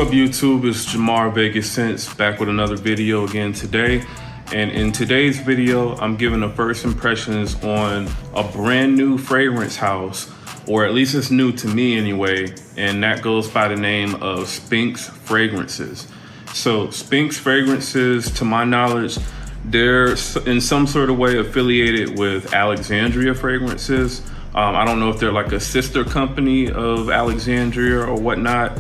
up, YouTube? It's Jamar Vegas Sense back with another video again today. And in today's video, I'm giving the first impressions on a brand new fragrance house, or at least it's new to me anyway, and that goes by the name of Sphinx Fragrances. So Sphinx Fragrances, to my knowledge, they're in some sort of way affiliated with Alexandria Fragrances. I don't know if they're like a sister company of Alexandria or whatnot,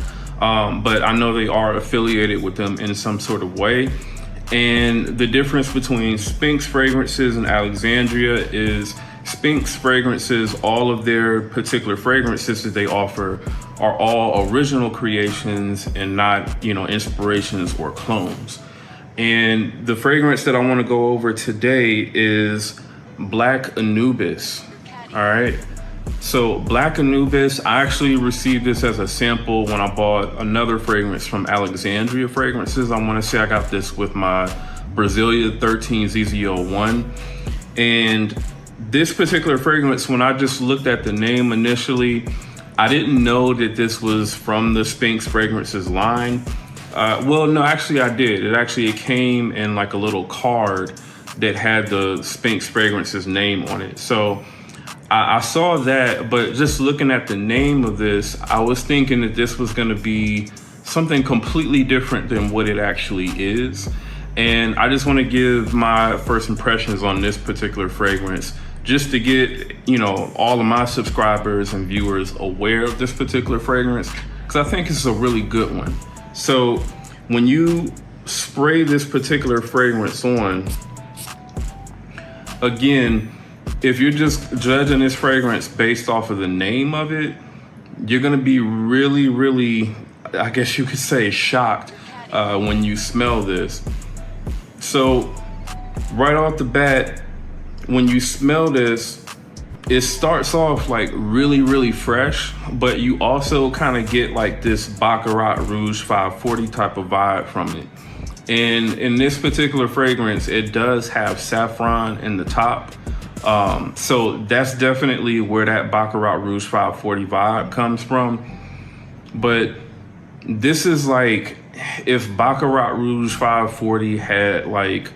but I know they are affiliated with them in some sort of way. And the difference between Sphinx Fragrances and Alexandria is Sphinx Fragrances, all of their particular fragrances that they offer are all original creations and not, inspirations or clones. And the fragrance that I want to go over today is Black Anubis. All right. So Black Anubis, I actually received this as a sample when I bought another fragrance from Alexandria Fragrances. I want to say I got this with my Brasilia 13 ZZ01. And this particular fragrance, when I just looked at the name initially, I didn't know that this was from the Sphinx Fragrances line. Well, no, actually I did. It came in like a little card that had the Sphinx Fragrances name on it. So I saw that, but just looking at the name of this, I was thinking that this was going to be something completely different than what it actually is. And I just want to give my first impressions on this particular fragrance, just to get, all of my subscribers and viewers aware of this particular fragrance, because I think it's a really good one. So when you spray this particular fragrance on, again, if you're just judging this fragrance based off of the name of it, you're gonna be really, really, I guess you could say, shocked when you smell this. So right off the bat, when you smell this, it starts off like really, really fresh, but you also kind of get like this Baccarat Rouge 540 type of vibe from it. And in this particular fragrance, it does have saffron in the top. So that's definitely where that Baccarat Rouge 540 vibe comes from. But this is like if Baccarat Rouge 540 had like,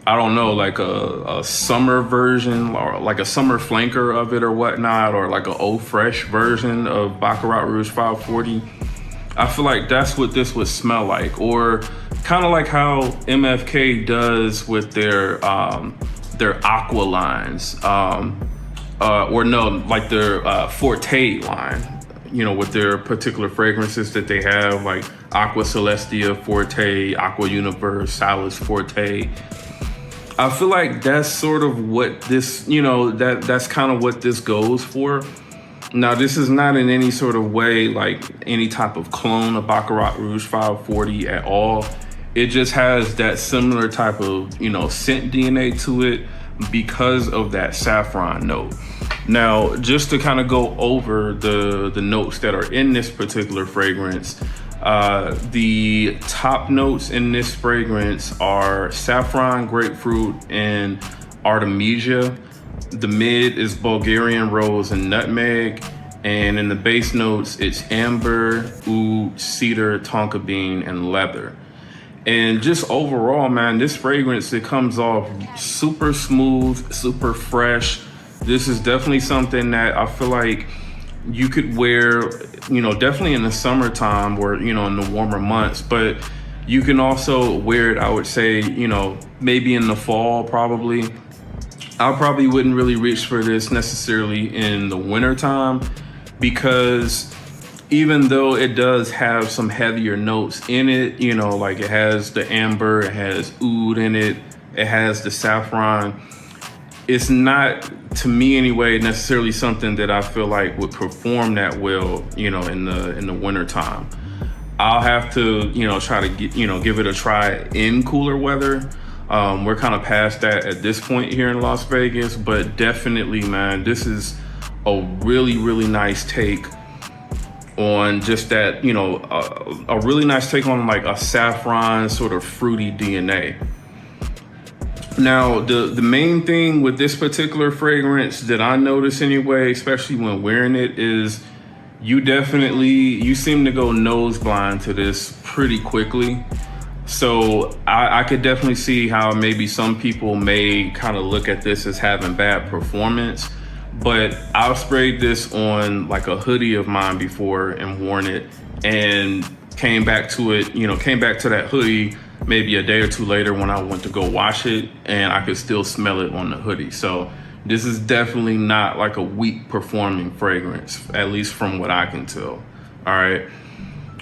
I don't know, like a summer version or like a summer flanker of it or whatnot, or like a Eau Fresh version of Baccarat Rouge 540. I feel like that's what this would smell like, or kind of like how MFK does with their aqua lines, or no, like their Forte line, with their particular fragrances that they have, like Aqua Celestia Forte, Aqua Universe, Salus Forte. I feel like that's sort of what this, that's kind of what this goes for. Now, this is not in any sort of way like any type of clone of Baccarat Rouge 540 at all. It just has that similar type of, scent DNA to it because of that saffron note. Now, just to kind of go over the notes that are in this particular fragrance, the top notes in this fragrance are saffron, grapefruit, and artemisia. The mid is Bulgarian rose and nutmeg. And in the base notes, it's amber, oud, cedar, tonka bean, and leather. And just overall, man, this fragrance, it comes off super smooth, super fresh. This is definitely something that I feel like you could wear, definitely in the summertime or, in the warmer months, but you can also wear it, I would say, maybe in the fall, probably. I probably wouldn't really reach for this necessarily in the winter time, because even though it does have some heavier notes in it, like it has the amber, it has oud in it, it has the saffron, it's not, to me anyway, necessarily something that I feel like would perform that well, in the winter time. I'll have to, try to give it a try in cooler weather. We're kind of past that at this point here in Las Vegas, but definitely, man, this is a really, really nice take on just that, a really nice take on like a saffron sort of fruity DNA. Now, the main thing with this particular fragrance that I notice anyway, especially when wearing it, is you seem to go nose blind to this pretty quickly. So I could definitely see how maybe some people may kind of look at this as having bad performance, but I've sprayed this on like a hoodie of mine before and worn it, and came back to it, came back to that hoodie maybe a day or two later when I went to go wash it, and I could still smell it on the hoodie. So this is definitely not like a weak performing fragrance, at least from what I can tell. All right.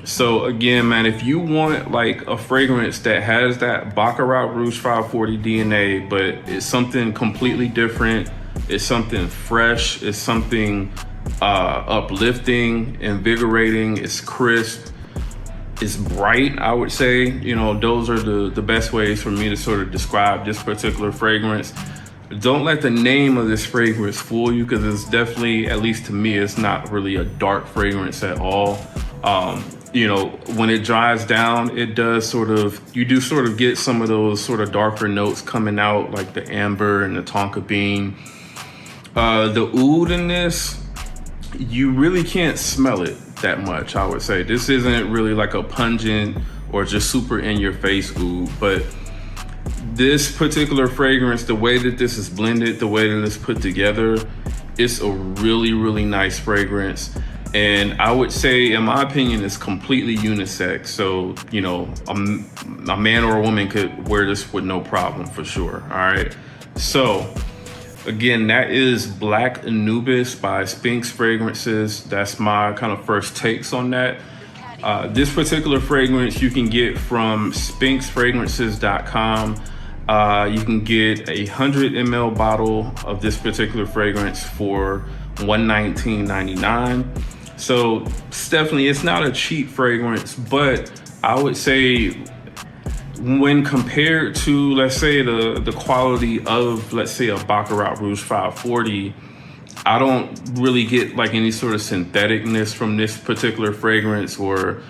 So again, man, if you want like a fragrance that has that Baccarat Rouge 540 DNA, but it's something completely different, it's something fresh, it's something uplifting, invigorating, it's crisp, it's bright, I would say, those are the best ways for me to sort of describe this particular fragrance. Don't let the name of this fragrance fool you, because it's definitely, at least to me, it's not really a dark fragrance at all. When it dries down, you do sort of get some of those sort of darker notes coming out, like the amber and the tonka bean. The oud in this, you really can't smell it that much, I would say. This isn't really like a pungent or just super in your face oud, but this particular fragrance, the way that this is blended, the way that it's put together, it's a really, really nice fragrance. And I would say, in my opinion, it's completely unisex. So, a man or a woman could wear this with no problem for sure. All right. So again, that is Black Anubis by Sphinx Fragrances. That's my kind of first takes on that. This particular fragrance you can get from sphinxfragrances.com. You can get a 100 ml bottle of this particular fragrance for $119.99. So Stephanie, it's not a cheap fragrance, but I would say when compared to, let's say, the quality of, let's say, a Baccarat Rouge 540, I don't really get like any sort of syntheticness from this particular fragrance, or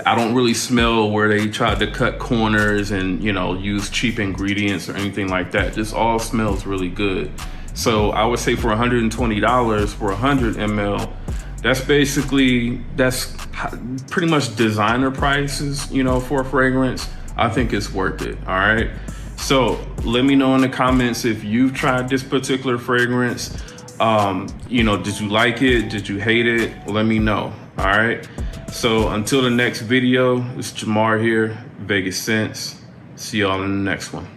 I don't really smell where they tried to cut corners and, use cheap ingredients or anything like that. This all smells really good. So I would say for $120 for 100 ml, that's pretty much designer prices, for a fragrance. I think it's worth it. All right. So let me know in the comments if you've tried this particular fragrance. Did you like it? Did you hate it? Let me know. All right. So until the next video, it's Jamar here, Vegas Sense. See y'all in the next one.